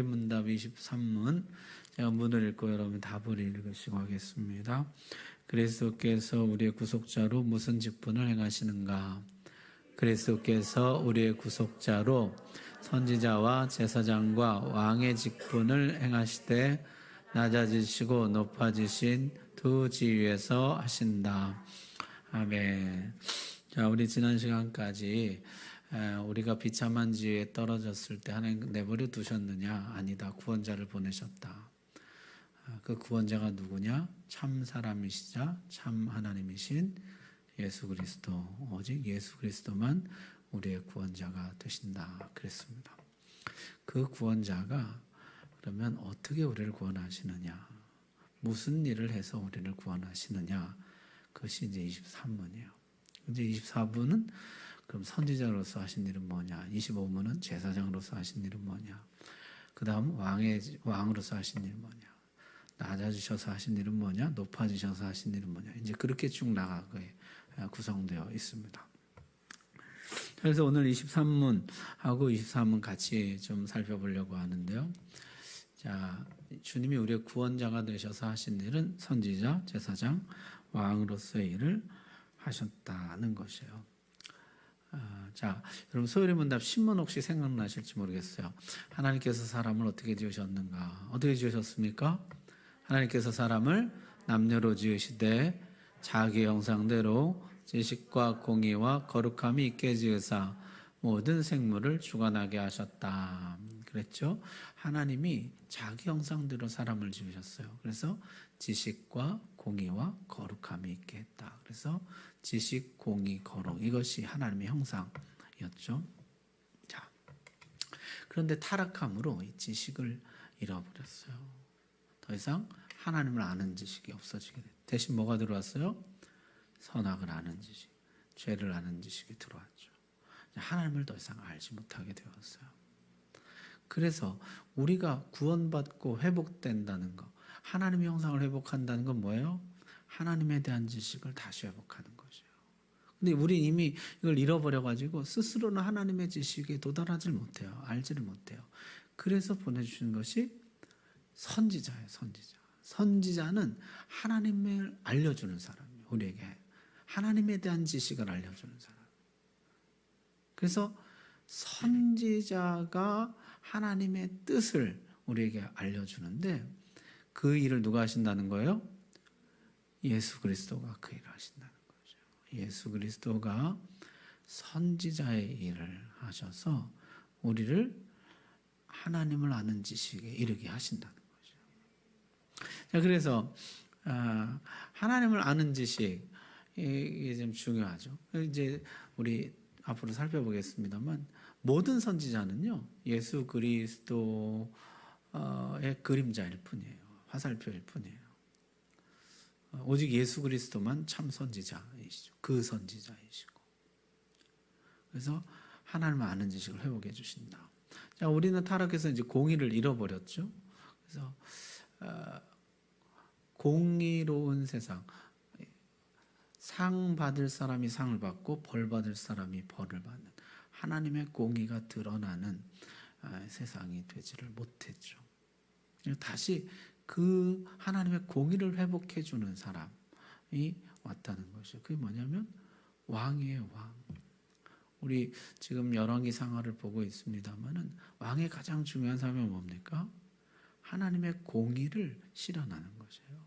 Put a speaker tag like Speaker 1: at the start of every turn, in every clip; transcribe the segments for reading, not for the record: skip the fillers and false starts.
Speaker 1: 문답 23문 제가 문을 읽고 여러분 답을 읽으시고 하겠습니다. 그리스도께서 우리의 구속자로 무슨 직분을 행하시는가? 그리스도께서 우리의 구속자로 선지자와 제사장과 왕의 직분을 행하시되 낮아지시고 높아지신 두 지위에서 하신다. 아멘. 자, 우리 지난 시간까지 우리가 비참한 지위에 떨어졌을 때 하나님 내버려 두셨느냐? 아니다. 구원자를 보내셨다. 그 구원자가 누구냐? 참 사람이시자 참 하나님이신 예수 그리스도. 오직 예수 그리스도만 우리의 구원자가 되신다. 그랬습니다. 그 구원자가 그러면 어떻게 우리를 구원하시느냐? 무슨 일을 해서 우리를 구원하시느냐? 그것이 이제 23문이에요. 이제 24문은 그럼 선지자로서 하신 일은 뭐냐? 25문은 제사장으로서 하신 일은 뭐냐? 그 다음 왕으로서 하신 일은 뭐냐? 낮아지셔서 하신 일은 뭐냐? 높아지셔서 하신 일은 뭐냐? 이제 그렇게 쭉 나가게 구성되어 있습니다. 그래서 오늘 23문하고 24문 같이 좀 살펴보려고 하는데요. 자, 주님이 우리의 구원자가 되셔서 하신 일은 선지자, 제사장, 왕으로서의 일을 하셨다는 것이에요. 자, 여러분 소요리 문답 신문 혹시 생각나실지 모르겠어요. 하나님께서 사람을 어떻게 지으셨는가? 어떻게 지으셨습니까? 하나님께서 사람을 남녀로 지으시되 자기 형상대로 지식과 공의와 거룩함이 있게 지으사 모든 생물을 주관하게 하셨다. 그랬죠? 하나님이 자기 형상대로 사람을 지으셨어요. 그래서 지식과 공의와 거룩함이 있게 했다. 그래서 지식, 공의, 거룩 이것이 하나님의 형상이었죠. 자, 그런데 타락함으로 이 지식을 잃어버렸어요. 더 이상 하나님을 아는 지식이 없어지게 됐어요. 대신 뭐가 들어왔어요? 선악을 아는 지식, 죄를 아는 지식이 들어왔죠. 하나님을 더 이상 알지 못하게 되었어요. 그래서 우리가 구원받고 회복된다는 것, 하나님의 형상을 회복한다는 건 뭐예요? 하나님에 대한 지식을 다시 회복하는 것이에요. 근데 우리 이미 이걸 잃어버려가지고 스스로는 하나님의 지식에 도달하지 못해요. 알지를 못해요. 그래서 보내주신 것이 선지자예요. 선지자. 선지자는 하나님을 알려주는 사람이에요. 우리에게 하나님에 대한 지식을 알려주는 사람. 그래서 선지자가 하나님의 뜻을 우리에게 알려주는데 그 일을 누가 하신다는 거예요? 예수 그리스도가 그 일을 하신다는 거죠. 예수 그리스도가 선지자의 일을 하셔서 우리를 하나님을 아는 지식에 이르게 하신다는 거죠. 자, 그래서 하나님을 아는 지식 이게 좀 중요하죠. 이제 우리 앞으로 살펴보겠습니다만 모든 선지자는요 예수 그리스도의 그림자일 뿐이에요. 화살표일 뿐이에요. 오직 예수 그리스도만 참 선지자이시죠. 그 선지자이시고. 그래서 하나님을 아는 지식을 회복해 주신다. 자, 우리는 타락해서 이제 공의를 잃어버렸죠. 그래서 공의로운 세상, 상 받을 사람이 상을 받고 벌 받을 사람이 벌을 받는 하나님의 공의가 드러나는 세상이 되지를 못했죠. 다시 그 하나님의 공의를 회복해 주는 사람이 왔다는 것이죠. 그게 뭐냐면 왕이에요. 왕. 우리 지금 열왕기 상하를 보고 있습니다만은 왕의 가장 중요한 사람이 뭡니까? 하나님의 공의를 실현하는 것이에요.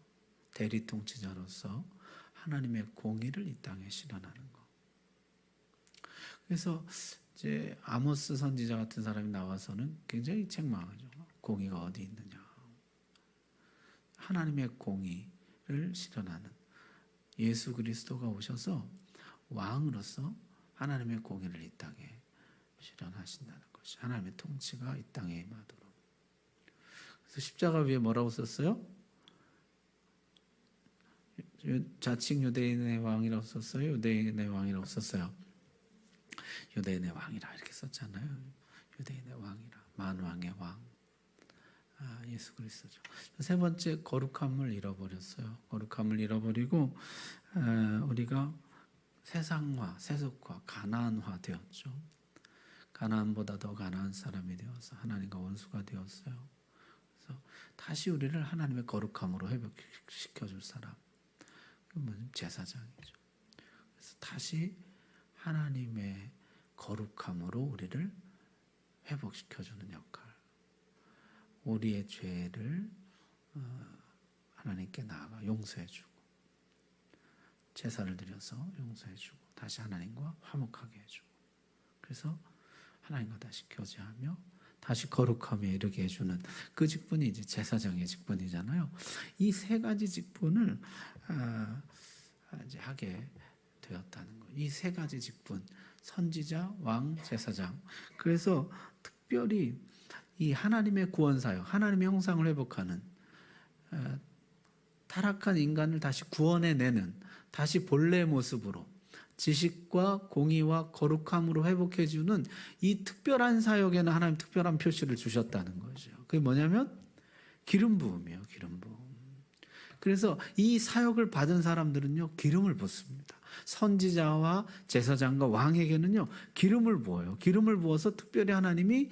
Speaker 1: 대리 통치자로서 하나님의 공의를 이 땅에 실현하는 것. 그래서 이제 아모스 선지자 같은 사람이 나와서는 굉장히 책망하죠. 공의가 어디 있느냐. 하나님의 공의를 실현하는 예수 그리스도가 오셔서 왕으로서 하나님의 공의를 이 땅에 실현하신다는 것이 하나님의 통치가 이 땅에 임하도록. 그래서 십자가 위에 뭐라고 썼어요? 자칭 유대인의 왕이라고 썼어요? 유대인의 왕이라고 썼어요? 유대인의 왕이라 이렇게 썼잖아요. 유대인의 왕이라. 만왕의 왕. 예수 그리스도죠. 세 번째, 거룩함을 잃어버렸어요. 거룩함을 잃어버리고 우리가 세상화, 세속화, 가나안화 되었죠. 가나안보다 더 가나안 사람이 되어서 하나님과 원수가 되었어요. 그래서 다시 우리를 하나님의 거룩함으로 회복시켜줄 사람, 그건 제사장이죠. 그래서 다시 하나님의 거룩함으로 우리를 회복시켜주는 역할, 우리의 죄를 하나님께 나아가 용서해주고 제사를 드려서 용서해주고 다시 하나님과 화목하게 해주고, 그래서 하나님과 다시 교제하며 다시 거룩함에 이르게 해주는 그 직분이 이제 제사장의 직분이잖아요. 이 세 가지 직분을 이제 하게 되었다는 거예요. 이 세 가지 직분, 선지자, 왕, 제사장. 그래서 특별히 이 하나님의 구원사역, 하나님의 형상을 회복하는, 타락한 인간을 다시 구원해내는, 다시 본래의 모습으로 지식과 공의와 거룩함으로 회복해주는 이 특별한 사역에는 하나님 특별한 표시를 주셨다는 거죠. 그게 뭐냐면 기름 부음이에요. 기름 부음. 그래서 이 사역을 받은 사람들은요, 기름을 붓습니다. 선지자와 제사장과 왕에게는요, 기름을 부어요. 기름을 부어서 특별히 하나님이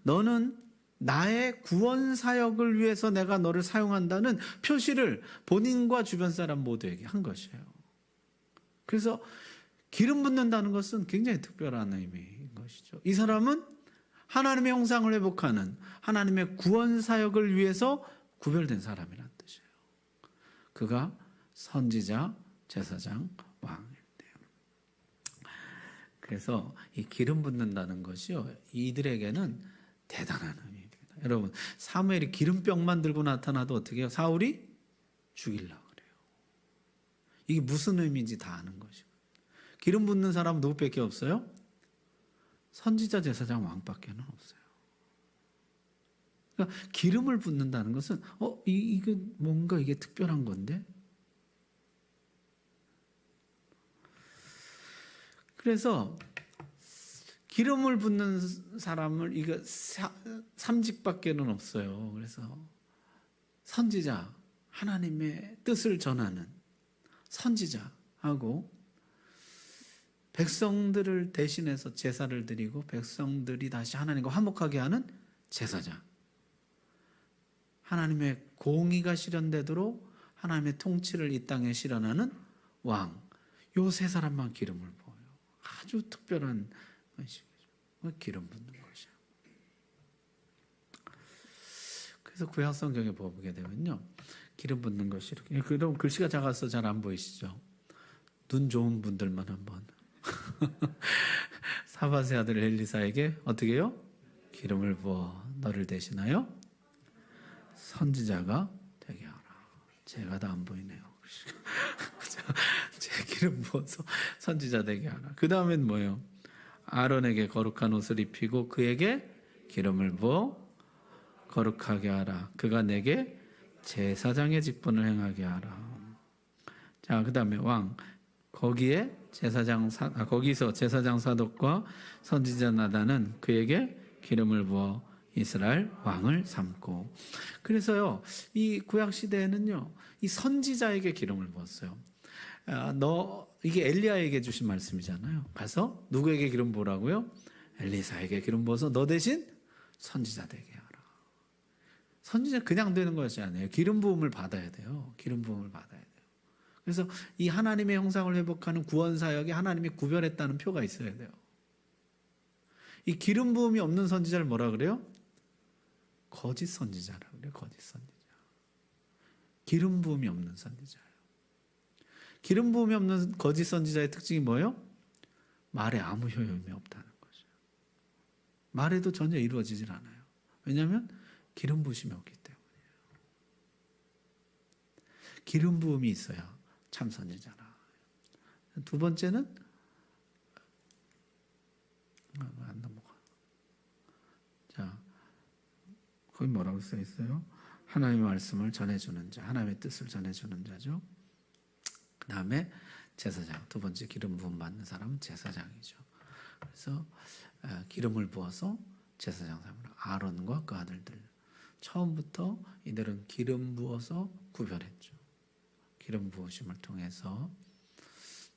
Speaker 1: 너는 나의 구원 사역을 위해서 내가 너를 사용한다는 표시를 본인과 주변 사람 모두에게 한 것이에요. 그래서 기름 붓는다는 것은 굉장히 특별한 의미인 것이죠. 이 사람은 하나님의 형상을 회복하는 하나님의 구원 사역을 위해서 구별된 사람이라는 뜻이에요. 그가 선지자, 제사장, 왕인데요. 그래서 이 기름 붓는다는 것이요, 이들에게는 대단한 의미입니다. 여러분, 사무엘이 기름병만 들고 나타나도 어떻게 해요? 사울이 죽이려고 그래요. 이게 무슨 의미인지 다 아는 것이고, 기름 붓는 사람은 누구밖에 없어요? 선지자, 제사장, 왕밖에 없어요. 그러니까 기름을 붓는다는 것은 이게 뭔가 이게 특별한 건데. 그래서 기름을 붓는 사람을 이거 3직밖에는 없어요. 그래서 선지자, 하나님의 뜻을 전하는 선지자하고, 백성들을 대신해서 제사를 드리고 백성들이 다시 하나님과 화목하게 하는 제사장, 하나님의 공의가 실현되도록 하나님의 통치를 이 땅에 실현하는 왕, 요 세 사람만 기름을 부어요. 아주 특별한 것이죠. 기름 붓는 것이에요. 그래서 구약 성경에 보게 되면요, 기름 붓는 것이 이렇게, 그럼 글씨가 작아서 잘 안 보이시죠? 눈 좋은 분들만 한번 사밧의 아들 엘리사에게 어떻게 해요? 기름을 부어 너를 대신하여 선지자가 되게 하라. 제가 다 안 보이네요. 제 기름 부어서 선지자 되게 하라. 그 다음엔 뭐예요? 아론에게 거룩한 옷을 입히고 그에게 기름을 부어 거룩하게 하라. 그가 내게 제사장의 직분을 행하게 하라. 자, 그 다음에 왕. 거기서 제사장 사독과 선지자 나단은 그에게 기름을 부어 이스라엘 왕을 삼고. 그래서요, 이 구약 시대에는요, 이 선지자에게 기름을 부었어요. 이게 엘리야에게 주신 말씀이잖아요. 가서 누구에게 기름 부으라고요? 엘리사에게 기름 부어서 너 대신 선지자 되게 하라. 선지자 그냥 되는 것이 아니에요. 기름 부음을 받아야 돼요. 기름 부음을 받아야 돼요. 그래서 이 하나님의 형상을 회복하는 구원 사역에 하나님이 구별했다는 표가 있어야 돼요. 이 기름 부음이 없는 선지자를 뭐라 그래요? 거짓 선지자라고 그래요. 거짓 선지자. 기름 부음이 없는 선지자예요. 기름 부음이 없는 거짓 선지자의 특징이 뭐예요? 말에 아무 효용이 없다는 거죠. 말에도 전혀 이루어지질 않아요. 왜냐하면 기름 부으심이 없기 때문이에요. 기름 부음이 있어야 참 선지자라. 두 번째는 안 넘어가. 자, 거기 뭐라고 써 있어요? 하나님의 말씀을 전해주는 자, 하나님의 뜻을 전해주는 자죠. 그 다음에 제사장, 두 번째 기름 부음 받는 사람은 제사장이죠. 그래서 기름을 부어서 제사장 삼으라. 아론과 그 아들들. 처음부터 이들은 기름 부어서 구별했죠. 기름 부으심을 통해서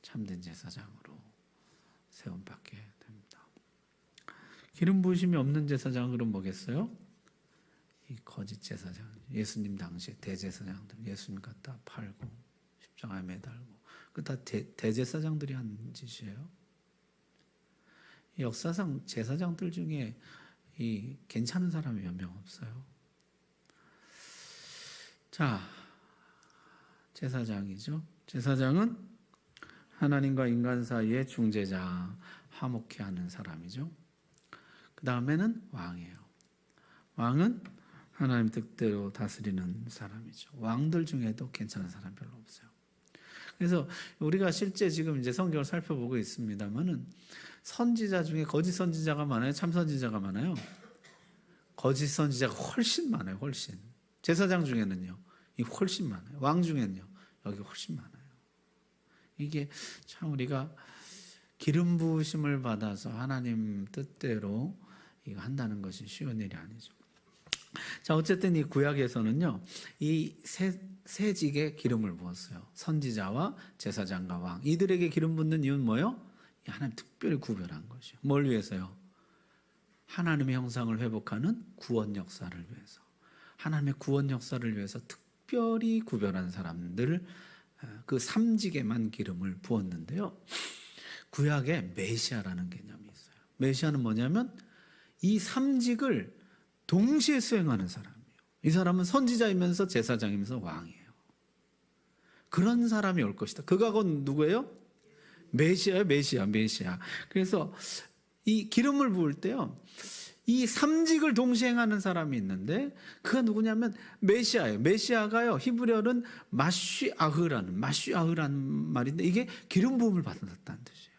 Speaker 1: 참된 제사장으로 세움받게 됩니다. 기름 부으심이 없는 제사장은 그럼 뭐겠어요? 이 거짓 제사장, 예수님 당시에 대제사장들, 예수님 갖다 팔고 십자가에 매달고, 그 다 대제사장들이 한 짓이에요. 역사상 제사장들 중에 이 괜찮은 사람이 몇 명 없어요. 자, 제사장이죠. 제사장은 하나님과 인간 사이의 중재자, 화목케 하는 사람이죠. 그 다음에는 왕이에요. 왕은 하나님 뜻대로 다스리는 사람이죠. 왕들 중에도 괜찮은 사람 별로 없어요. 그래서 우리가 실제 지금 이제 성경을 살펴보고 있습니다만은 선지자 중에 거짓 선지자가 많아요? 참 선지자가 많아요? 거짓 선지자가 훨씬 많아요. 훨씬. 제사장 중에는요, 이 훨씬 많아요. 왕 중에는요, 여기 훨씬 많아요. 이게 참 우리가 기름 부으심을 받아서 하나님 뜻대로 이거 한다는 것이 쉬운 일이 아니죠. 자, 어쨌든 이 구약에서는요, 이 세 직에 기름을 부었어요. 선지자와 제사장과 왕. 이들에게 기름 붓는 이유는 뭐예요? 하나님 특별히 구별한 것이요. 뭘 위해서요? 하나님의 형상을 회복하는 구원 역사를 위해서. 하나님의 구원 역사를 위해서 특별히 구별한 사람들, 그 3직에만 기름을 부었는데요. 구약에 메시아라는 개념이 있어요. 메시아는 뭐냐면 이 3직을 동시에 수행하는 사람이에요. 이 사람은 선지자이면서 제사장이면서 왕이에요. 그런 사람이 올 것이다. 그가 곧 누구예요? 메시아예요. 메시아. 그래서 이 기름을 부을 때요, 이 3직을 동시에 행하는 사람이 있는데 그가 누구냐면 메시아예요. 메시아가요, 히브리어는 마쉬아흐라는 말인데 이게 기름 부음을 받았다는 뜻이에요.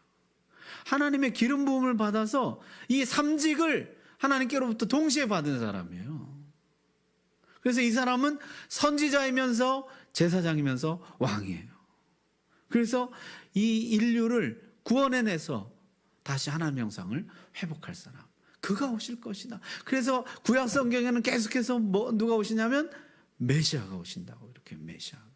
Speaker 1: 하나님의 기름 부음을 받아서 이 3직을 하나님께로부터 동시에 받은 사람이에요. 그래서 이 사람은 선지자이면서 제사장이면서 왕이에요. 그래서 이 인류를 구원해내서 다시 하나님의 형상을 회복할 사람, 그가 오실 것이다. 그래서 구약 성경에는 계속해서 누가 오시냐면 메시아가 오신다고, 이렇게 메시아가.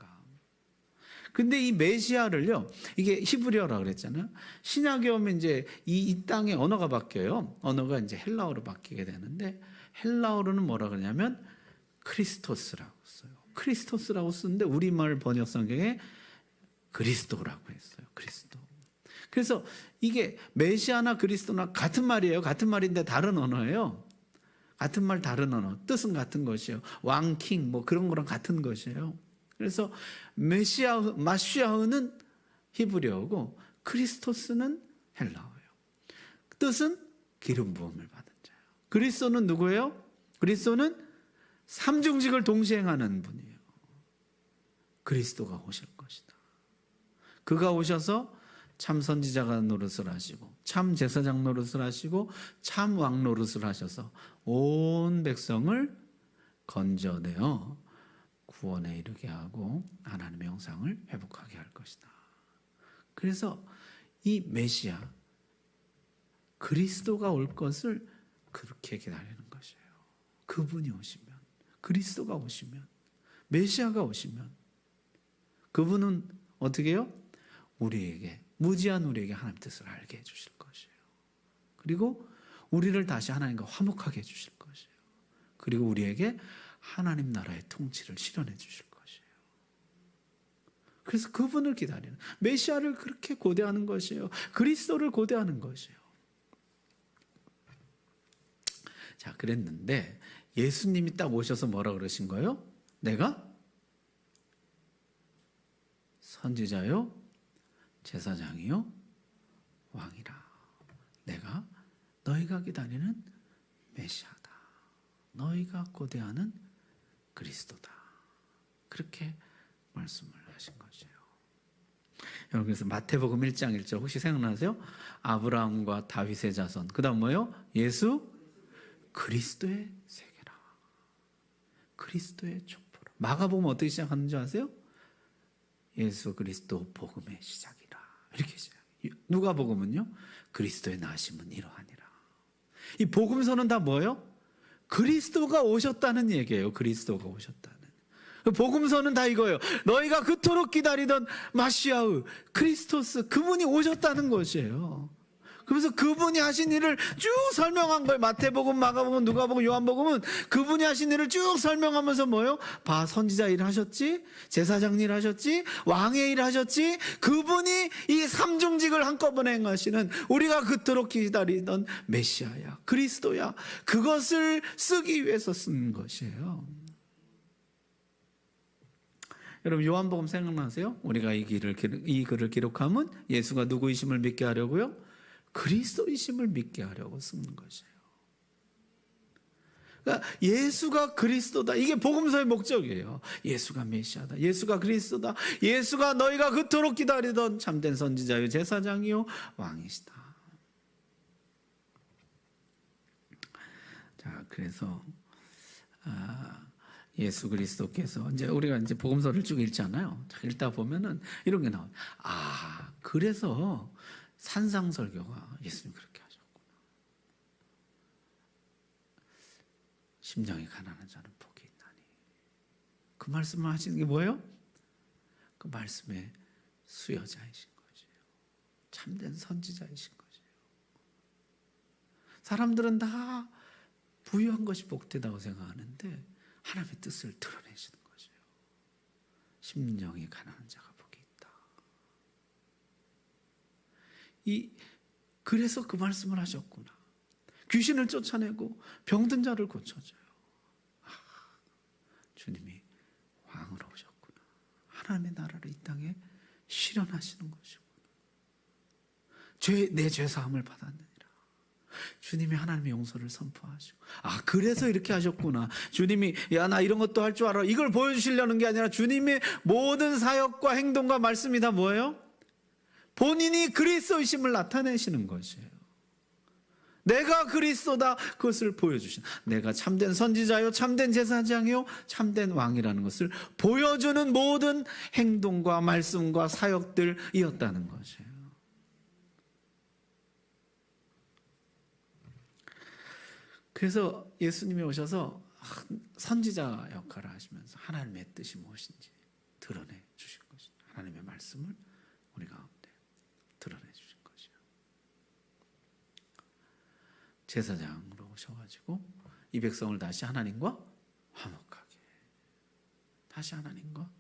Speaker 1: 근데 이 메시아를요, 이게 히브리어라 그랬잖아요. 신약에 오면 이제 이 땅의 언어가 바뀌어요. 언어가 이제 헬라어로 바뀌게 되는데, 헬라어로는 뭐라 그러냐면 크리스토스라고 써요. 크리스토스라고 쓰는데 우리말 번역 성경에 그리스도라고 했어요. 그리스도. 그래서 이게 메시아나 그리스도나 같은 말이에요. 같은 말인데 다른 언어예요. 같은 말 다른 언어. 뜻은 같은 것이에요. 왕, 킹 뭐 그런 거랑 같은 것이에요. 그래서 마시아흐는 히브리어고 크리스토스는 헬라어예요. 뜻은 기름 부음을 받은 자예요. 그리스도는 누구예요? 그리스도는 3중직을 동시에 행하는 분이에요. 그리스도가 오실 것이다. 그가 오셔서 참 선지자가 노릇을 하시고 참 제사장 노릇을 하시고 참 왕 노릇을 하셔서 온 백성을 건져내어 구원에 이르게 하고 하나님의 형상을 회복하게 할 것이다. 그래서 이 메시아 그리스도가 올 것을 그렇게 기다리는 것이에요. 그분이 오시면, 그리스도가 오시면, 메시아가 오시면 그분은 어떻게 해요? 우리에게, 무지한 우리에게 하나님 뜻을 알게 해주실 것이에요. 그리고 우리를 다시 하나님과 화목하게 해주실 것이에요. 그리고 우리에게 하나님 나라의 통치를 실현해 주실 것이에요. 그래서 그분을 기다리는, 메시아를 그렇게 고대하는 것이에요. 그리스도를 고대하는 것이에요. 자, 그랬는데 예수님이 딱 오셔서 뭐라 그러신 거예요? 내가 선지자요, 제사장이요, 왕이라. 내가 너희가 기다리는 메시아다. 너희가 고대하는 그리스도다. 그렇게 말씀을 하신 것이에요. 여러분, 그래서 마태복음 1장 1절 혹시 생각나세요? 아브라함과 다윗의 자손. 그 다음 뭐예요? 예수 그리스도의 세계라. 그리스도의 족보라. 마가복음 어떻게 시작하는지 아세요? 예수 그리스도 복음의 시작이라. 이렇게 시작. 누가복음은요? 그리스도의 나심은 이러하니라. 이 복음서는 다 뭐예요? 그리스도가 오셨다는 얘기예요. 그리스도가 오셨다는. 복음서는 다 이거예요. 너희가 그토록 기다리던 마시아의 그리스토스, 그분이 오셨다는 것이에요. 그래서 그분이 하신 일을 쭉 설명한 거예요. 마태복음, 마가복음, 누가복음, 요한복음은 그분이 하신 일을 쭉 설명하면서 뭐예요? 봐, 선지자 일 하셨지? 제사장 일 하셨지? 왕의 일 하셨지? 그분이 이 삼중직을 한꺼번에 행하시는, 우리가 그토록 기다리던 메시아야, 그리스도야. 그것을 쓰기 위해서 쓴 것이에요. 여러분, 요한복음 생각나세요? 우리가 이 글을 기록하면 예수가 누구이심을 믿게 하려고요? 그리스도이심을 믿게 하려고 쓰는 것이에요. 그러니까 예수가 그리스도다, 이게 복음서의 목적이에요. 예수가 메시아다, 예수가 그리스도다, 예수가 너희가 그토록 기다리던 참된 선지자요, 제사장이요, 왕이시다. 자, 그래서 예수 그리스도께서, 이제 우리가 이제 복음서를 쭉 읽잖아요. 읽다 보면은 이런 게 나와요. 그래서 산상설교가 예수님 그렇게 하셨구나. 심령이 가난한 자는 복이 있나니. 그 말씀을 하시는 게 뭐예요? 그 말씀의 수여자이신 거지요. 참된 선지자이신 거지요. 사람들은 다 부유한 것이 복되다고 생각하는데 하나님의 뜻을 드러내시는 거죠. 심령이 가난한 자가 복이 있다. 그래서 그 말씀을 하셨구나. 귀신을 쫓아내고 병든 자를 고쳐줘요. 주님이 왕으로 오셨구나. 하나님의 나라를 이 땅에 실현하시는 것이구나. 내 죄사함을 받았느니라. 주님이 하나님의 용서를 선포하시고, 그래서 이렇게 하셨구나. 주님이 나 이런 것도 할 줄 알아, 이걸 보여주시려는 게 아니라 주님의 모든 사역과 행동과 말씀이 다 뭐예요? 본인이 그리스도이심을 나타내시는 것이에요. 내가 그리스도다, 그것을 보여주신, 내가 참된 선지자요, 참된 제사장이요, 참된 왕이라는 것을 보여주는 모든 행동과 말씀과 사역들이었다는 것이에요. 그래서 예수님이 오셔서 선지자 역할을 하시면서 하나님의 뜻이 무엇인지 드러내 주신 것입니다. 하나님의 말씀을 우리 가운데 드러내 주신 것이요. 제사장으로 오셔가지고 이 백성을 다시 하나님과 화목하게, 다시 하나님과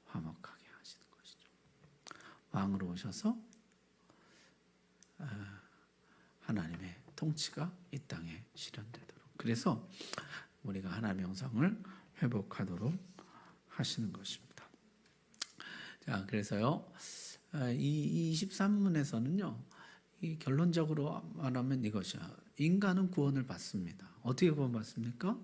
Speaker 1: 화목하게 하시는 것이죠. 왕으로 오셔서 하나님의 통치가 이 땅에 실현되도록, 그래서 우리가 하나님의 형상을 회복하도록 하시는 것입니다. 자, 그래서요, 이 23문에서는요, 이 결론적으로 말하면 이것이야. 인간은 구원을 받습니다. 어떻게 구원받습니까?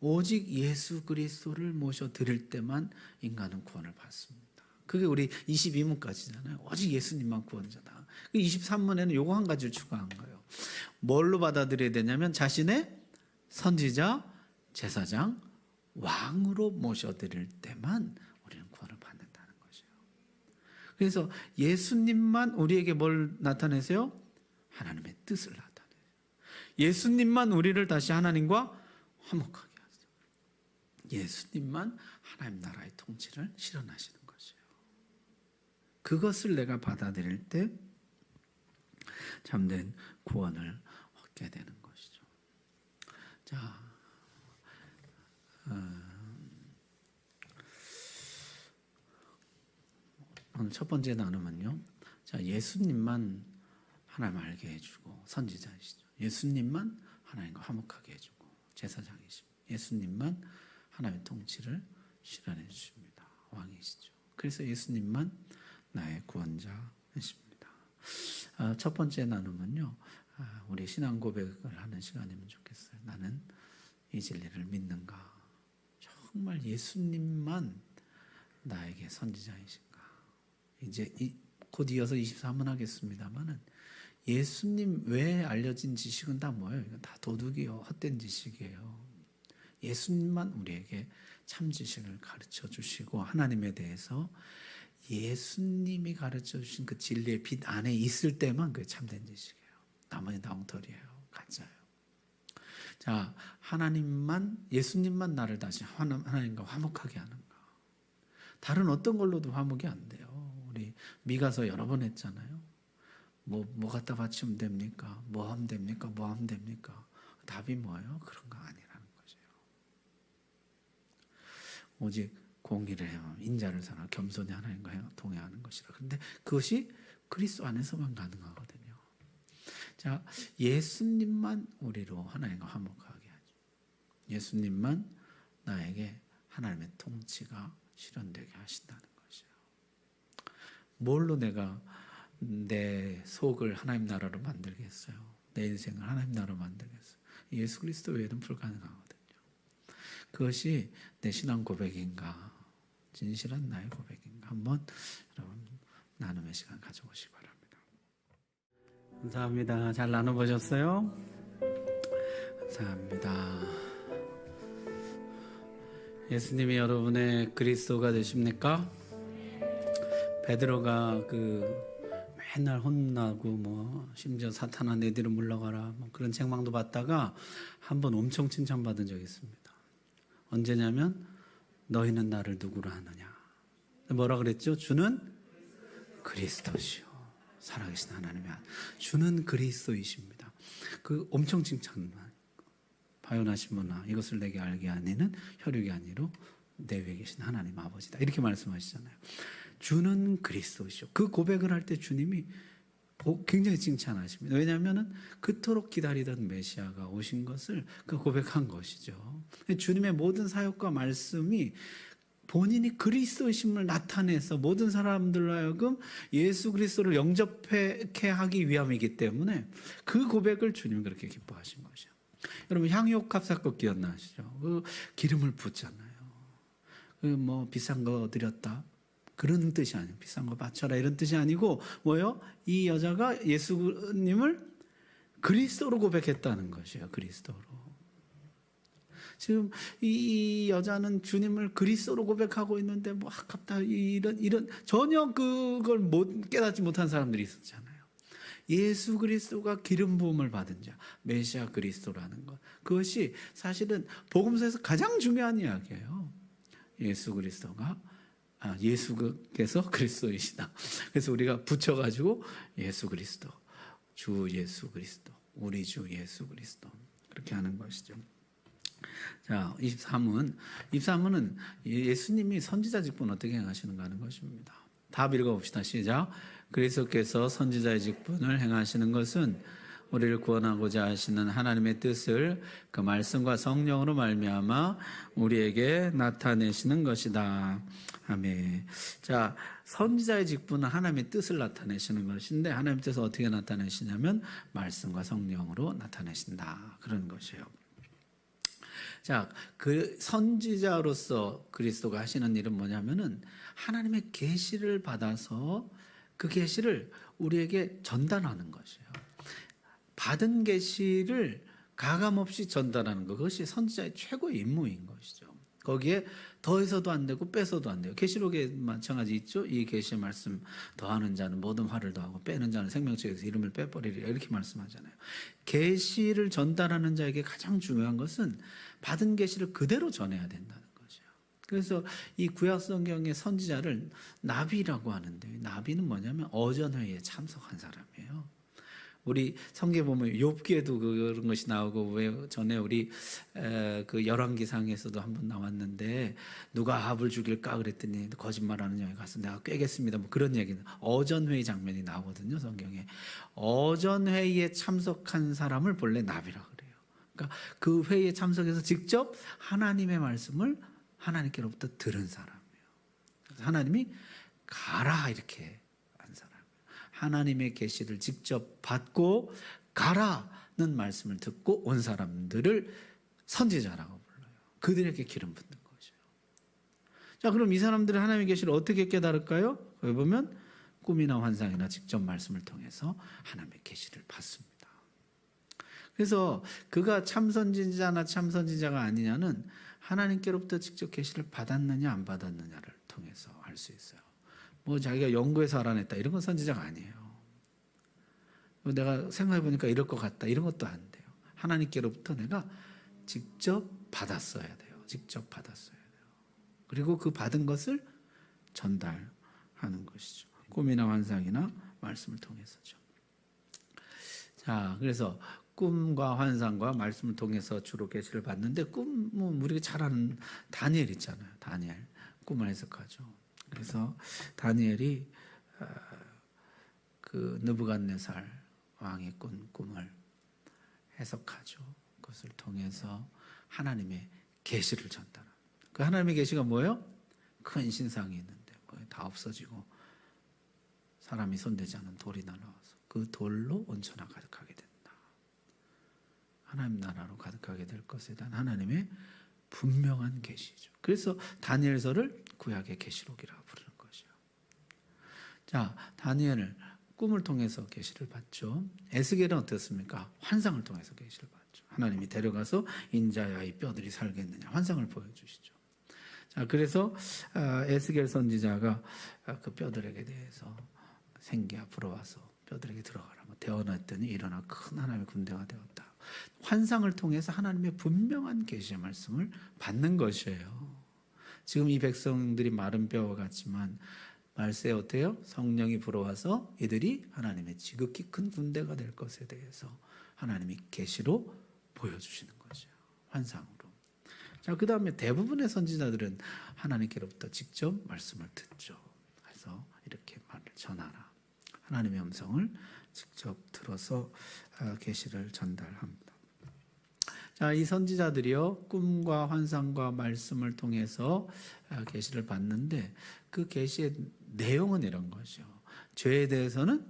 Speaker 1: 오직 예수 그리스도를 모셔 드릴 때만 인간은 구원을 받습니다. 그게 우리 22문까지잖아요. 오직 예수님만 구원자다. 23문에는 요거 한 가지를 추가한 거예요. 뭘로 받아들여야 되냐면 자신의 선지자, 제사장, 왕으로 모셔드릴 때만 우리는 구원을 받는다는 것이에요. 그래서 예수님만 우리에게 뭘 나타내세요? 하나님의 뜻을 나타내세요. 예수님만 우리를 다시 하나님과 화목하게 하세요. 예수님만 하나님 나라의 통치를 실현하시는 것이에요. 그것을 내가 받아들일 때 참된 구원을 얻게 되는 것이죠. 자, 오늘 첫 번째 나누면요. 자, 예수님만 하나님 알게 해주고 선지자이시죠. 예수님만 하나님과 화목하게 해주고 제사장이십니다. 예수님만 하나님의 통치를 실현해 주십니다. 왕이시죠. 그래서 예수님만 나의 구원자이십니다. 첫 번째 나누면요, 우리 신앙 고백을 하는 시간이면 좋겠어요. 나는 이 진리를 믿는가? 정말 예수님만 나에게 선지자이신가? 이제 곧 이어서 23문 하겠습니다만은 예수님 외에 알려진 지식은 다 뭐예요? 이건 다 도둑이요, 헛된 지식이에요. 예수님만 우리에게 참 지식을 가르쳐 주시고 하나님에 대해서 예수님이 가르쳐 주신 그 진리의 빛 안에 있을 때만 그게 참된 지식이에요. 나머지는 다 엉터리예요, 가짜예요. 자, 하나님만, 예수님만 나를 다시 하나님과 화목하게 하는가? 다른 어떤 걸로도 화목이 안 돼요. 우리 미가서 여러 번 했잖아요. 뭐 갖다 바치면 됩니까? 뭐 하면 됩니까? 뭐 하면 됩니까? 답이 뭐예요? 그런 거 아니라는 거죠. 오직 공의를 행하며 인자를 사랑하며 겸손히 하나님과 동행하는 것이라. 그런데 그것이 그리스도 안에서만 가능하거든요. 자, 예수님만 우리로 하나님과 화목하게 하죠. 예수님만 나에게 하나님의 통치가 실현되게 하신다는 것이에요. 뭘로 내가 내 속을 하나님 나라로 만들겠어요? 내 인생을 하나님 나라로 만들겠어요? 예수 그리스도 외에는 불가능하거든요. 그것이 내 신앙 고백인가? 진실한 나의 고백인가? 한번 여러분 나눔의 시간 가져보시기 바랍니다. 감사합니다. 잘 나눠보셨어요? 감사합니다. 예수님이 여러분의 그리스도가 되십니까? 베드로가 맨날 혼나고 심지어 사탄아 내 뒤로 물러가라 그런 책망도 받다가 한번 엄청 칭찬받은 적이 있습니다. 언제냐면 너희는 나를 누구로 하느냐. 뭐라 그랬죠? 주는 그리스도시요 살아계신 하나님의 아들. 주는 그리스도이십니다. 그 엄청 칭찬. 바요나시모나 이것을 내게 알게 하니는 혈육이 아니로 내 위에 계신 하나님 아버지다. 이렇게 말씀하시잖아요. 주는 그리스도시요. 그 고백을 할 때 주님이 굉장히 칭찬하십니다. 왜냐하면 그토록 기다리던 메시아가 오신 것을 그 고백한 것이죠. 주님의 모든 사역과 말씀이 본인이 그리스도이심을 나타내서 모든 사람들로 하여금 예수 그리스도를 영접하게 하기 위함이기 때문에 그 고백을 주님이 그렇게 기뻐하신 것이죠. 여러분 향유옥합 사건 기억나시죠? 그 기름을 붓잖아요. 비싼 거 드렸다 그런 뜻이 아니에요. 비싼 거 바쳐라 이런 뜻이 아니고 뭐요? 이 여자가 예수님을 그리스도로 고백했다는 것이에요. 그리스도로. 지금 이 여자는 주님을 그리스도로 고백하고 있는데 아깝다 이런 전혀 그걸 깨닫지 못한 사람들이 있었잖아요. 예수 그리스도가 기름 부음을 받은 자, 메시아 그리스도라는 것. 그것이 사실은 복음서에서 가장 중요한 이야기예요. 예수께서 그리스도이시다. 그래서 우리가 붙여가지고 예수 그리스도, 주 예수 그리스도, 우리 주 예수 그리스도 그렇게 하는 것이죠. 자, 23문은 예수님이 선지자 직분 어떻게 행하시는가 하는 것입니다. 답 읽어봅시다. 시작. 그리스도께서 선지자의 직분을 행하시는 것은 우리를 구원하고자 하시는 하나님의 뜻을 그 말씀과 성령으로 말미암아 우리에게 나타내시는 것이다. 아멘. 자, 선지자의 직분은 하나님의 뜻을 나타내시는 것인데 하나님의 뜻을 어떻게 나타내시냐면 말씀과 성령으로 나타내신다. 그런 것이에요. 자, 그 선지자로서 그리스도가 하시는 일은 뭐냐면은 하나님의 계시를 받아서 그 계시를 우리에게 전달하는 것이에요. 받은 계시를 가감없이 전달하는 것, 그것이 선지자의 최고의 임무인 것이죠. 거기에 더해서도 안 되고 빼서도 안 돼요. 계시록에 마찬가지 있죠. 이 계시의 말씀 더하는 자는 모든 화를 더하고 빼는 자는 생명책에서 이름을 빼버리리라 이렇게 말씀하잖아요. 계시를 전달하는 자에게 가장 중요한 것은 받은 계시를 그대로 전해야 된다는 거죠. 그래서 이 구약 성경의 선지자를 나비라고 하는데 나비는 뭐냐면 어전회의에 참석한 사람이에요. 우리 성경에 보면 욥기에도 그런 것이 나오고 왜 전에 우리 그 열왕기상에서도 한번 나왔는데 누가 아합을 죽일까 그랬더니 거짓말하는 자에 가서 내가 꿰겠습니다. 그런 얘기는 어전회의 장면이 나오거든요. 성경에 어전회의에 참석한 사람을 본래 나비라 그래요. 그러니까 그 회의에 참석해서 직접 하나님의 말씀을 하나님께로부터 들은 사람이에요. 그래서 하나님이 가라 이렇게. 하나님의 계시를 직접 받고 가라는 말씀을 듣고 온 사람들을 선지자라고 불러요. 그들에게 기름 붓는 거죠. 자, 그럼 이 사람들은 하나님의 계시를 어떻게 깨달을까요? 거기 보면 꿈이나 환상이나 직접 말씀을 통해서 하나님의 계시를 받습니다. 그래서 그가 참선지자나 참선지자가 아니냐는 하나님께로부터 직접 계시를 받았느냐 안 받았느냐를 통해서 알 수 있어요. 자기가 연구해서 알아냈다 이런 건 선지자가 아니에요. 내가 생각해보니까 이럴 것 같다 이런 것도 안 돼요. 하나님께로부터 내가 직접 받았어야 돼요. 직접 받았어야 돼요. 그리고 그 받은 것을 전달하는 것이죠. 꿈이나 환상이나 말씀을 통해서죠. 자, 그래서 꿈과 환상과 말씀을 통해서 주로 계시를 받는데, 꿈은 우리가 잘 아는 다니엘 있잖아요. 다니엘 꿈을 해석하죠. 그래서 다니엘이 그 느부갓네살 왕이 꾼 꿈을 해석하죠. 그것을 통해서 하나님의 계시를 전달합니다. 그 하나님의 계시가 뭐예요? 큰 신상이 있는데 다 없어지고 사람이 손대지 않은 돌이 날아와서 그 돌로 온천하 가득하게 된다. 하나님 나라로 가득하게 될 것에 대한 하나님의 분명한 계시죠. 그래서 다니엘서를 구약의 계시록이라고 부르는 것이요. 자, 다니엘을 꿈을 통해서 계시를 받죠. 에스겔은 어떻습니까? 환상을 통해서 계시를 받죠. 하나님이 데려가서 인자야 이 뼈들이 살겠느냐 환상을 보여주시죠. 자, 그래서 에스겔 선지자가 그 뼈들에게 대해서 생기야 불어와서 뼈들에게 들어가라. 대언했더니 일어나 큰 하나님의 군대가 되었다. 환상을 통해서 하나님의 분명한 계시의 말씀을 받는 것이에요. 지금 이 백성들이 마른 뼈와 같지만 말세에 어때요? 성령이 불어와서 이들이 하나님의 지극히 큰 군대가 될 것에 대해서 하나님이 계시로 보여주시는 거죠. 환상으로. 자, 그 다음에 대부분의 선지자들은 하나님께로부터 직접 말씀을 듣죠. 그래서 이렇게 말을 전하라. 하나님의 음성을 직접 들어서 계시를 전달합니다. 자, 이 선지자들이요 꿈과 환상과 말씀을 통해서 계시를 받는데 그 계시의 내용은 이런 것이요. 죄에 대해서는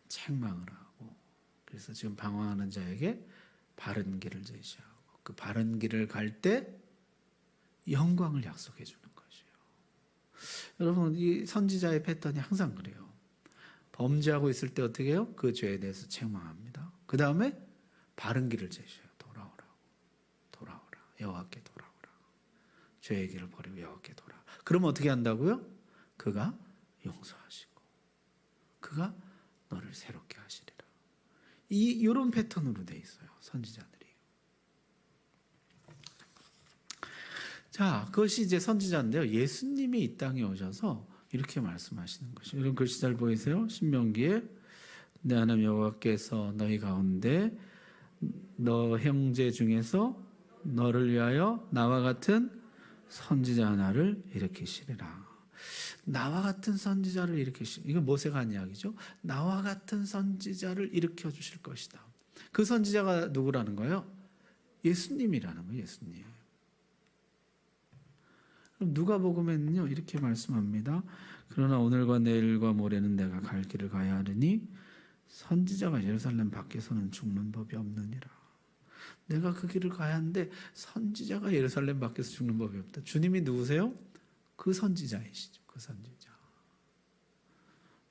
Speaker 1: 책망을 하고 그래서 지금 방황하는 자에게 바른 길을 제시하고 그 바른 길을 갈 때 영광을 약속해 주는 것이요. 여러분 이 선지자의 패턴이 항상 그래요. 범죄하고 있을 때 어떻게 해요? 그 죄에 대해서 책망합니다. 그 다음에 바른 길을 제시해요. 돌아오라. 여호와께 돌아오라. 죄의 길을 버리고 여호와께 돌아오라. 그러면 어떻게 한다고요? 그가 용서하시고 그가 너를 새롭게 하시리라. 이런 패턴으로 돼 있어요. 선지자들이. 자, 그것이 이제 선지자인데요. 예수님이 이 땅에 오셔서 이렇게 말씀하시는 것이죠. 이런 글씨 잘 보이세요? 신명기에 내 하나님 여호와께서 너희 가운데 너 형제 중에서 너를 위하여 나와 같은 선지자 하나를 일으키시리라. 나와 같은 선지자를 일으키시리라. 이건 모세가 한 이야기죠. 나와 같은 선지자를 일으켜 주실 것이다. 그 선지자가 누구라는 거예요? 예수님이라는 거예요. 예수님. 누가복음에는요 이렇게 말씀합니다. 그러나 오늘과 내일과 모레는 내가 갈 길을 가야 하리니 선지자가 예루살렘 밖에서는 죽는 법이 없느니라. 내가 그 길을 가야 하는데 선지자가 예루살렘 밖에서 죽는 법이 없다. 주님이 누구세요? 그 선지자이시죠. 그 선지자.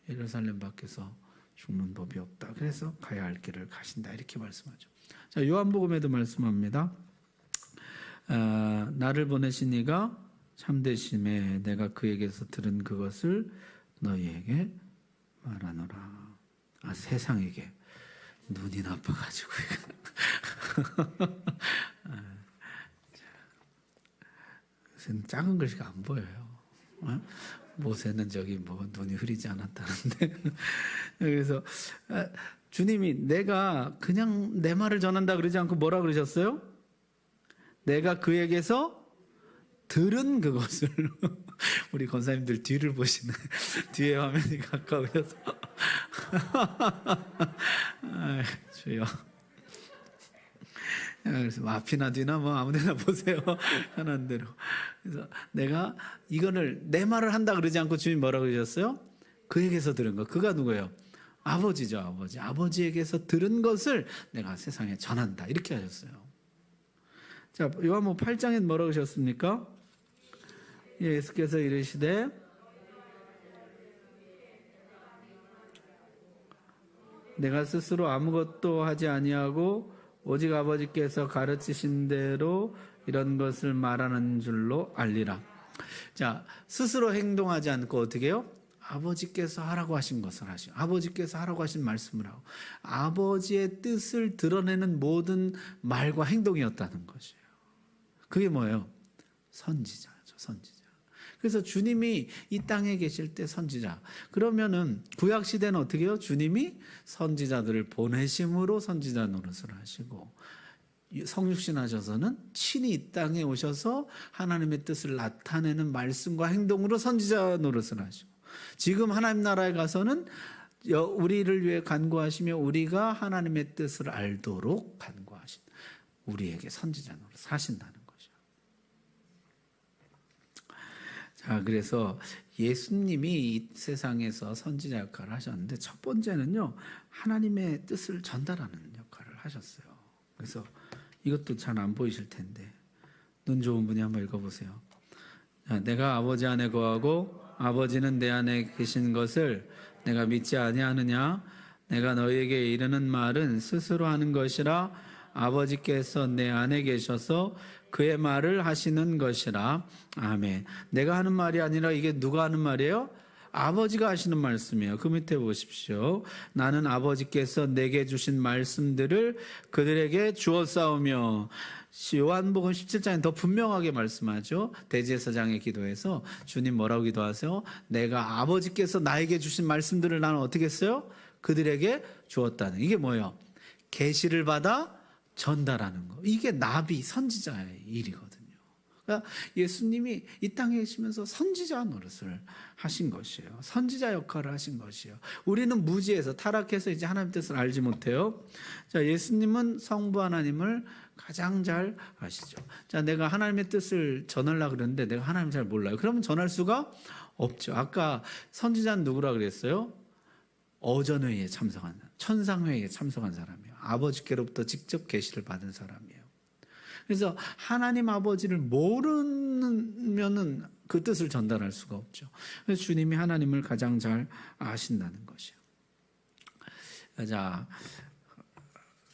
Speaker 1: 예루살렘 밖에서 죽는 법이 없다. 그래서 가야 할 길을 가신다. 이렇게 말씀하죠. 자, 요한복음에도 말씀합니다. 나를 보내신 이가 참되심에 내가 그에게서 들은 그것을 너희에게 말하노라. 세상에게 눈이 나빠가지고 요새는 작은 글씨가 안 보여요. 모세는 저기 뭐 눈이 흐리지 않았다는데 그래서 주님이 내가 그냥 내 말을 전한다 그러지 않고 뭐라 그러셨어요? 내가 그에게서 들은 그것을 우리 권사님들 뒤를 보시는 뒤에 화면이 가까우셔서 주여. 그래서 앞이나 뒤나 뭐 아무데나 보세요. 하는 대로. 그래서 내가 이거를 내 말을 한다 그러지 않고 주님 뭐라 그러셨어요? 그에게서 들은 거. 그가 누구예요? 아버지죠. 아버지. 아버지에게서 들은 것을 내가 세상에 전한다. 이렇게 하셨어요. 자, 요한복음 8장엔 뭐라고 하셨습니까? 예수께서 이르시되 내가 스스로 아무것도 하지 아니하고 오직 아버지께서 가르치신 대로 이런 것을 말하는 줄로 알리라. 자, 스스로 행동하지 않고 어떻게 해요? 아버지께서 하라고 하신 것을 하시고 아버지께서 하라고 하신 말씀을 하고 아버지의 뜻을 드러내는 모든 말과 행동이었다는 것이에요. 그게 뭐예요? 선지자죠. 선지자. 그래서 주님이 이 땅에 계실 때 선지자. 그러면은 구약 시대는 어떻게 해요? 주님이 선지자들을 보내심으로 선지자 노릇을 하시고 성육신 하셔서는 친히 이 땅에 오셔서 하나님의 뜻을 나타내는 말씀과 행동으로 선지자 노릇을 하시고 지금 하나님 나라에 가서는 우리를 위해 간구하시며 우리가 하나님의 뜻을 알도록 간구하신 우리에게 선지자 노릇을 하신다는 거죠. 자, 그래서 예수님이 이 세상에서 선지자 역할을 하셨는데 첫 번째는요, 하나님의 뜻을 전달하는 역할을 하셨어요. 그래서 이것도 잘 안 보이실 텐데 눈 좋은 분이 한번 읽어보세요. 자, 내가 아버지 안에 거하고 아버지는 내 안에 계신 것을 내가 믿지 아니하느냐? 내가 너희에게 이르는 말은 스스로 하는 것이라 아버지께서 내 안에 계셔서 그의 말을 하시는 것이라. 아멘. 내가 하는 말이 아니라 이게 누가 하는 말이에요? 아버지가 하시는 말씀이에요. 그 밑에 보십시오. 나는 아버지께서 내게 주신 말씀들을 그들에게 주었사오며. 요한복음 17장에 더 분명하게 말씀하죠. 대제사장의 기도에서 주님 뭐라고 기도하세요? 내가 아버지께서 나에게 주신 말씀들을 나는 어떻게 했어요? 그들에게 주었다는. 이게 뭐예요? 계시를 받아 전달하는 거. 이게 나비 선지자의 일이거든요. 그러니까 예수님이 이 땅에 계시면서 선지자 노릇을 하신 것이에요. 선지자 역할을 하신 것이에요. 우리는 무지해서 타락해서 이제 하나님 뜻을 알지 못해요. 자, 예수님은 성부 하나님을 가장 잘 아시죠. 자, 내가 하나님의 뜻을 전하려고 그러는데 내가 하나님 잘 몰라요. 그러면 전할 수가 없죠. 아까 선지자는 누구라 그랬어요? 어전회의에 참석한, 천상회의에 참석한 사람이에요. 아버지께로부터 직접 계시를 받은 사람이에요. 그래서 하나님 아버지를 모르면은 그 뜻을 전달할 수가 없죠. 그래서 주님이 하나님을 가장 잘 아신다는 것이요. 자,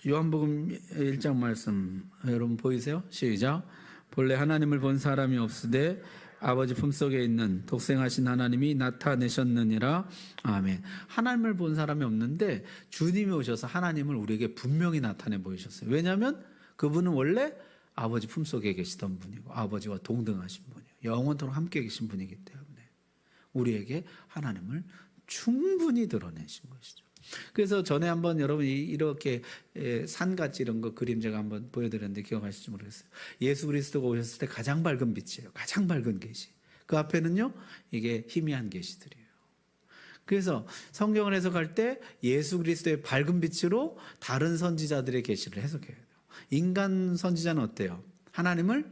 Speaker 1: 요한복음 1장 말씀 여러분 보이세요? 시작. 본래 하나님을 본 사람이 없으되 아버지 품속에 있는 독생하신 하나님이 나타내셨느니라. 아멘. 하나님을 본 사람이 없는데 주님이 오셔서 하나님을 우리에게 분명히 나타내 보이셨어요. 왜냐하면 그분은 원래 아버지 품속에 계시던 분이고 아버지와 동등하신 분이에요. 영원토록 함께 계신 분이기 때문에 우리에게 하나님을 충분히 드러내신 것이죠. 그래서 전에 한번 여러분 이렇게 산같이 이런 거 그림 제가 한번 보여드렸는데 기억하실지 모르겠어요. 예수 그리스도가 오셨을 때 가장 밝은 빛이에요. 가장 밝은 계시. 그 앞에는요, 이게 희미한 계시들이에요. 그래서 성경을 해석할 때 예수 그리스도의 밝은 빛으로 다른 선지자들의 계시를 해석해야 돼요. 인간 선지자는 어때요? 하나님을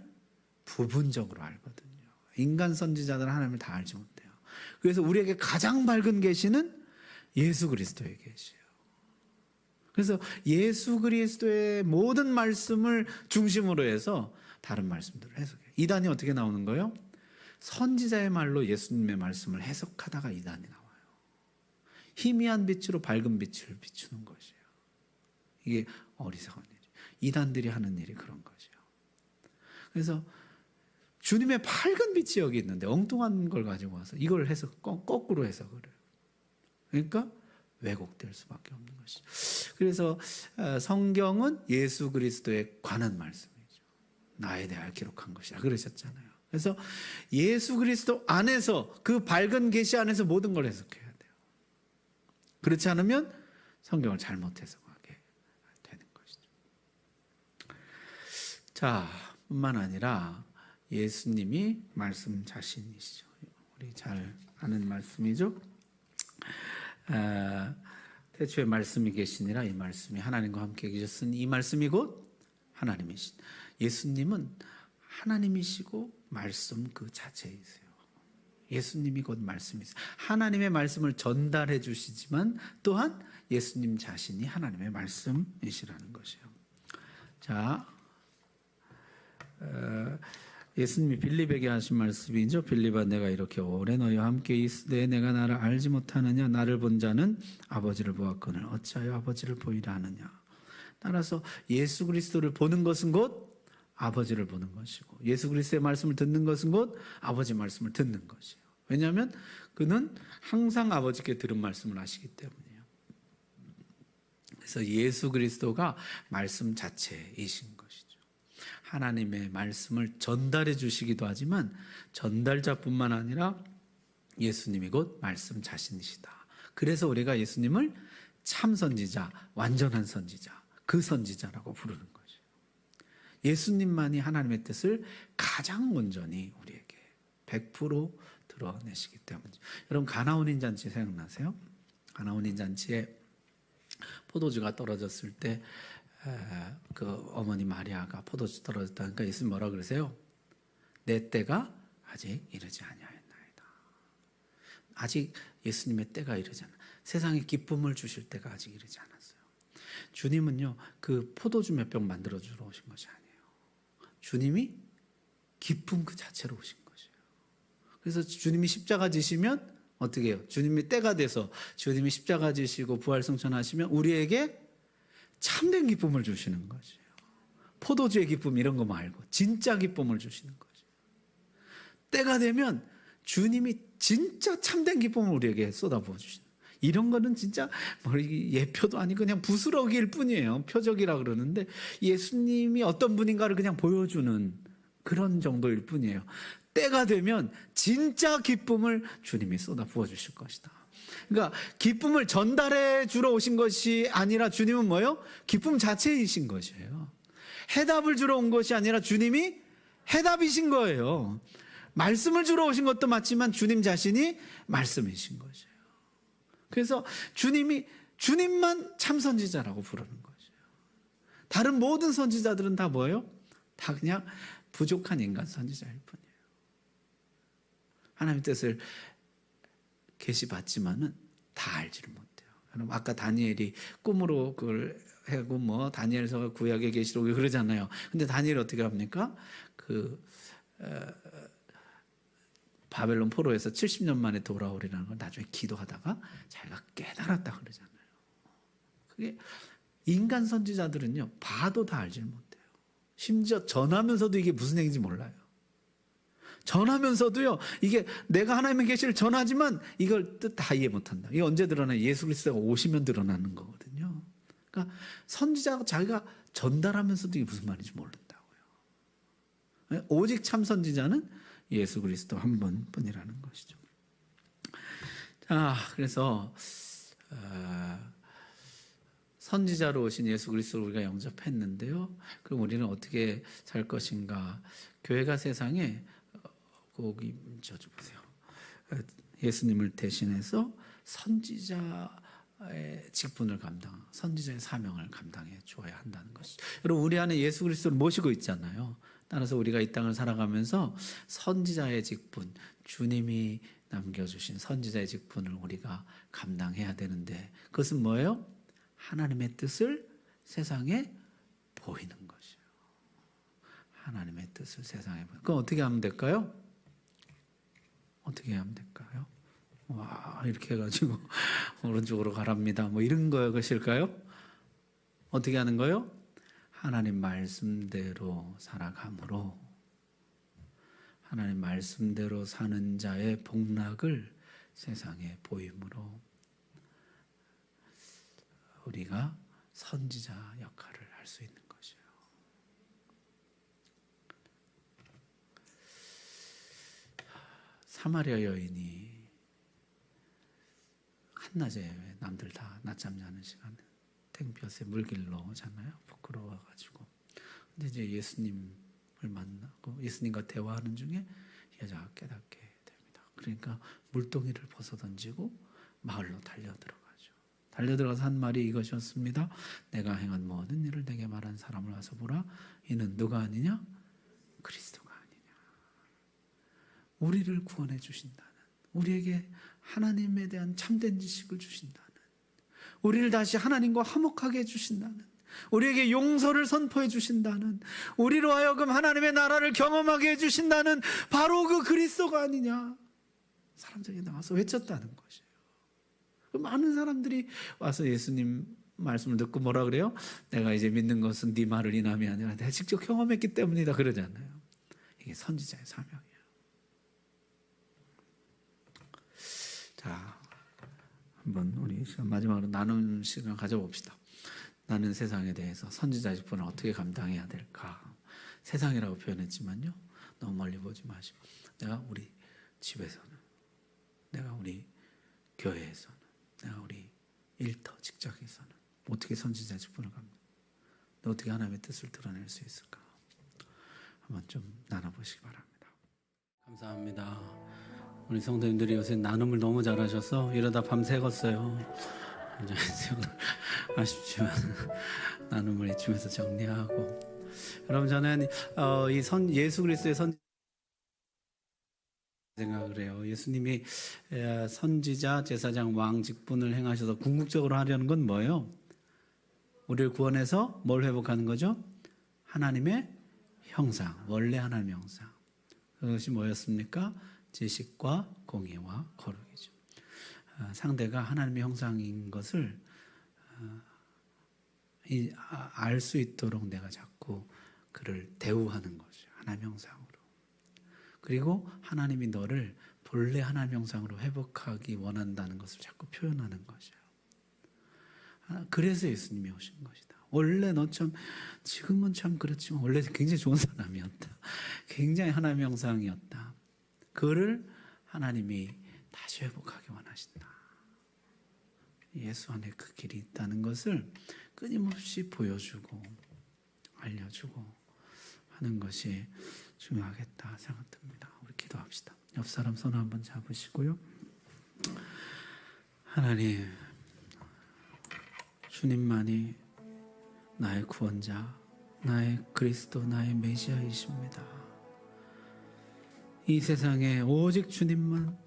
Speaker 1: 부분적으로 알거든요. 인간 선지자들은 하나님을 다 알지 못해요. 그래서 우리에게 가장 밝은 계시는 예수 그리스도의 계시예요. 그래서 예수 그리스도의 모든 말씀을 중심으로 해서 다른 말씀들을 해석해요. 이단이 어떻게 나오는 거예요? 선지자의 말로 예수님의 말씀을 해석하다가 이단이 나와요. 희미한 빛으로 밝은 빛을 비추는 것이에요. 이게 어리석은 일이에요. 이단들이 하는 일이 그런 거죠. 그래서 주님의 밝은 빛이 여기 있는데 엉뚱한 걸 가지고 와서 이걸 해석, 거꾸로 해석을 해요. 그러니까 왜곡될 수밖에 없는 것이죠. 그래서 성경은 예수 그리스도에 관한 말씀이죠. 나에 대하여 기록한 것이라 그러셨잖아요. 그래서 예수 그리스도 안에서 그 밝은 계시 안에서 모든 걸 해석해야 돼요. 그렇지 않으면 성경을 잘못 해석하게 되는 것이죠. 자, 뿐만 아니라 예수님이 말씀 자신이시죠. 우리 잘 아는 말씀이죠. 태초에 말씀이 계시니라. 이 말씀이 하나님과 함께 계셨으니 이 말씀이 곧 하나님이신. 예수님은 하나님이시고 말씀 그 자체이세요. 예수님이 곧 말씀이세요. 하나님의 말씀을 전달해 주시지만 또한 예수님 자신이 하나님의 말씀이시라는 것이에요. 자, 예수님이 빌립에게 하신 말씀이죠. 빌립아, 내가 이렇게 오래 너희와 함께 있으되 내가 나를 알지 못하느냐? 나를 본 자는 아버지를 보았거늘 어찌하여 아버지를 보이라 하느냐? 따라서 예수 그리스도를 보는 것은 곧 아버지를 보는 것이고 예수 그리스도의 말씀을 듣는 것은 곧 아버지 말씀을 듣는 것이에요. 왜냐하면 그는 항상 아버지께 들은 말씀을 하시기 때문이에요. 그래서 예수 그리스도가 말씀 자체이신 것이죠. 하나님의 말씀을 전달해 주시기도 하지만 전달자뿐만 아니라 예수님이 곧 말씀 자신이시다. 그래서 우리가 예수님을 참 선지자, 완전한 선지자, 그 선지자라고 부르는 거죠. 예수님만이 하나님의 뜻을 가장 온전히 우리에게 100% 드러내시기 때문이죠. 여러분 가나온인 잔치 생각나세요? 가나온인 잔치에 포도주가 떨어졌을 때 그 어머니 마리아가 포도주 떨어졌다니까 예수님 뭐라 그러세요? 내 때가 아직 이르지 아니하였나이다. 아직 예수님의 때가 이르지 않아. 세상에 기쁨을 주실 때가 아직 이르지 않았어요. 주님은요, 그 포도주 몇 병 만들어 주러 오신 것이 아니에요. 주님이 기쁨 그 자체로 오신 것이에요. 그래서 주님이 십자가 지시면 어떻게 해요? 주님이 때가 돼서 주님이 십자가 지시고 부활승천하시면 우리에게 참된 기쁨을 주시는 것이에요. 포도주의 기쁨 이런 거 말고 진짜 기쁨을 주시는 것이에요. 때가 되면 주님이 진짜 참된 기쁨을 우리에게 쏟아부어 주시는 거예요. 이런 거는 진짜 예표도 아니고 그냥 부스러기일 뿐이에요. 표적이라 그러는데 예수님이 어떤 분인가를 그냥 보여주는 그런 정도일 뿐이에요. 때가 되면 진짜 기쁨을 주님이 쏟아부어 주실 것이다. 그러니까 기쁨을 전달해 주러 오신 것이 아니라 주님은 뭐예요? 기쁨 자체이신 것이에요. 해답을 주러 온 것이 아니라 주님이 해답이신 거예요. 말씀을 주러 오신 것도 맞지만 주님 자신이 말씀이신 것이에요. 그래서 주님만 참 선지자라고 부르는 것이에요. 다른 모든 선지자들은 다 뭐예요? 다 그냥 부족한 인간 선지자일 뿐이에요. 하나님의 뜻을 계시받지만은 다 알지를 못해요. 여러분 아까 다니엘이 꿈으로 그걸 하고 뭐 다니엘서가 구약의 계시록이 그러잖아요. 근데 다니엘이 어떻게 합니까? 바벨론 포로에서 70년 만에 돌아오리라는 걸 나중에 기도하다가 자기가 깨달았다 그러잖아요. 그게 인간 선지자들은요 봐도 다 알지를 못해요. 심지어 전하면서도 이게 무슨 얘기인지 몰라요. 전하면서도요 이게 내가 하나님의 계시를 전하지만 이걸 뜻 다 이해 못한다. 이게 언제 드러나요? 예수 그리스도가 오시면 드러나는 거거든요. 그러니까 선지자가 자기가 전달하면서도 이게 무슨 말인지 모른다고요. 오직 참 선지자는 예수 그리스도 한 분뿐이라는 것이죠. 자, 그래서 선지자로 오신 예수 그리스도를 우리가 영접했는데요. 그럼 우리는 어떻게 살 것인가? 교회가 세상에 거기 보세요. 예수님을 대신해서 선지자의 직분을 선지자의 사명을 감당해 주어야 한다는 것이죠. 여러분 우리 안에 예수 그리스도를 모시고 있잖아요. 따라서 우리가 이 땅을 살아가면서 선지자의 직분, 주님이 남겨주신 선지자의 직분을 우리가 감당해야 되는데 그것은 뭐예요? 하나님의 뜻을 세상에 보이는 것이에요. 하나님의 뜻을 세상에 보이는. 그럼 어떻게 하면 될까요? 어떻게 하면 될까요? 와 이렇게 해가지고 오른쪽으로 가랍니다. 뭐 이런 것일까요? 어떻게 하는 거요? 하나님 말씀대로 살아감으로 하나님 말씀대로 사는 자의 복락을 세상에 보임으로 우리가 선지자 역할을 할 수 있는 것이에요. 사마리아 여인이 한낮에 남들 다 낮잠 자는 시간에 땡볕에 물길로 오잖아요. 부끄러워가지고. 근데 이제 예수님을 만나고 예수님과 대화하는 중에 여자가 깨닫게 됩니다. 그러니까 물동이를 벗어 던지고 마을로 달려들어가죠. 달려들어가서 한 말이 이것이었습니다. 내가 행한 모든 일을 내게 말한 사람을 와서 보라. 이는 누가 아니냐? 그리스도가 아니냐. 우리를 구원해 주신다는, 우리에게 하나님에 대한 참된 지식을 주신다는, 우리를 다시 하나님과 화목하게 해주신다는, 우리에게 용서를 선포해 주신다는, 우리로 하여금 하나님의 나라를 경험하게 해주신다는 바로 그 그리스도가 아니냐. 사람들이 나와서 외쳤다는 것이에요. 많은 사람들이 와서 예수님 말씀을 듣고 뭐라 그래요? 내가 이제 믿는 것은 네 말을 인함이 아니라 내가 직접 경험했기 때문이다 그러잖아요. 이게 선지자의 사명이에요. 자, 한번 우리 시간 마지막으로 나눔 시간 가져봅시다. 나는 세상에 대해서 선지자의 직분을 어떻게 감당해야 될까? 세상이라고 표현했지만요. 너무 멀리 보지 마시고 내가 우리 집에서는, 내가 우리 교회에서는, 내가 우리 일터 직장에서는 어떻게 선지자 직분을 갑니까? 어떻게 하나님의 뜻을 드러낼 수 있을까? 한번 좀 나눠보시기 바랍니다. 감사합니다. 우리 성도님들이 요새 나눔을 너무 잘하셔서 이러다 밤 새웠어요. 아쉽지만 나눔을 이쯤에서 정리하고, 여러분 저는 예수 그리스도의 생각을 해요. 예수님이 선지자, 제사장, 왕 직분을 행하셔서 궁극적으로 하려는 건 뭐예요? 우리를 구원해서 뭘 회복하는 거죠? 하나님의 형상, 원래 하나님의 형상. 그것이 뭐였습니까? 지식과 공의와 거룩이죠. 상대가 하나님의 형상인 것을 알 수 있도록 내가 자꾸 그를 대우하는 거죠. 하나님의 형상으로. 그리고 하나님이 너를 본래 하나님의 형상으로 회복하기 원한다는 것을 자꾸 표현하는 것이에요. 그래서 예수님이 오신 것이다. 원래 너 참, 지금은 참 그렇지만 원래 굉장히 좋은 사람이었다. 굉장히 하나님의 형상이었다. 그를 하나님이 다시 회복하기 원하신다. 예수 안에 그 길이 있다는 것을 끊임없이 보여주고 알려주고 하는 것이 중요하겠다 생각됩니다. 우리 기도합시다. 옆 사람 손 한번 잡으시고요. 하나님, 주님만이 나의 구원자, 나의 그리스도, 나의 메시아이십니다. 이 세상에 오직 주님만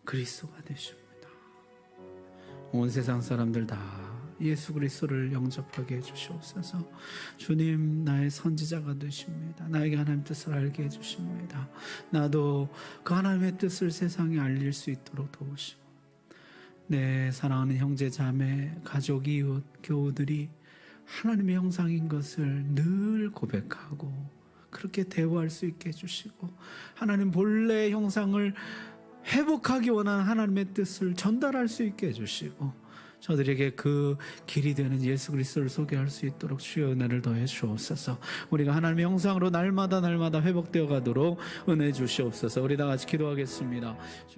Speaker 1: 그리스도가 되십니다. 온 세상 사람들 다 예수 그리스도를 영접하게 해주시옵소서. 주님, 나의 선지자가 되십니다. 나에게 하나님의 뜻을 알게 해주십니다. 나도 그 하나님의 뜻을 세상에 알릴 수 있도록 도우시고, 내 사랑하는 형제, 자매, 가족, 이웃, 교우들이 하나님의 형상인 것을 늘 고백하고 그렇게 대화할 수 있게 해주시고, 하나님 본래의 형상을 회복하기 원하는 하나님의 뜻을 전달할 수 있게 해주시고, 저들에게 그 길이 되는 예수 그리스도를 소개할 수 있도록 주의 은혜를 더해 주옵소서. 우리가 하나님의 형상으로 날마다 회복되어 가도록 은혜 주시옵소서. 우리 다 같이 기도하겠습니다.